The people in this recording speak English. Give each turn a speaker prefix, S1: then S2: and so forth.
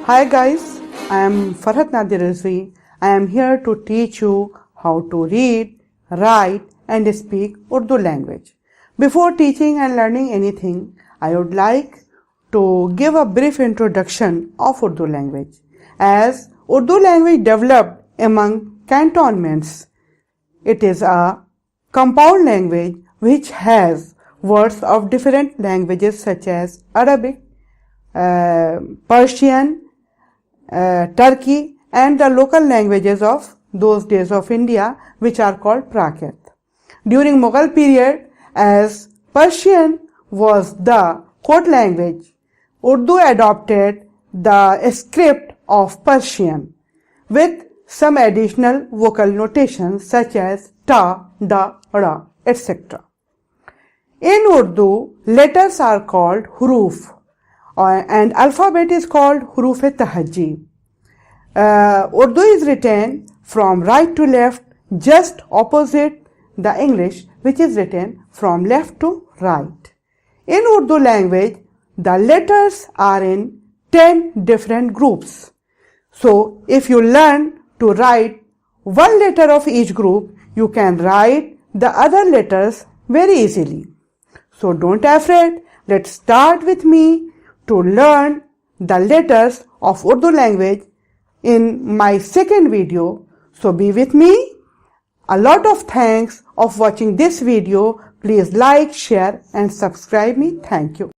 S1: Hi guys, I am Farhat Nadir Rizvi. I am here to teach you how to read, write and speak Urdu language. Before teaching and learning anything, I would like to give a brief introduction of Urdu language. As Urdu language developed among cantonments, it is a compound language which has words of different languages such as Arabic, Persian, Turkey and the local languages of those days of India which are called Prakrit. During Mughal period, as Persian was the court language, Urdu adopted the script of Persian with some additional vocal notations such as ta, da, ra, etc. In Urdu, letters are called huruf and alphabet is called huruf-e-tahajji. Urdu is written from right to left, just opposite the English, which is written from left to right. In Urdu language, the letters are in 10 different groups. So, if you learn to write one letter of each group, you can write the other letters very easily. So, don't afraid. Let's start with me to learn the letters of Urdu language in my second video. So be with me. A lot of thanks of watching this video. Please like, share and subscribe me. Thank you.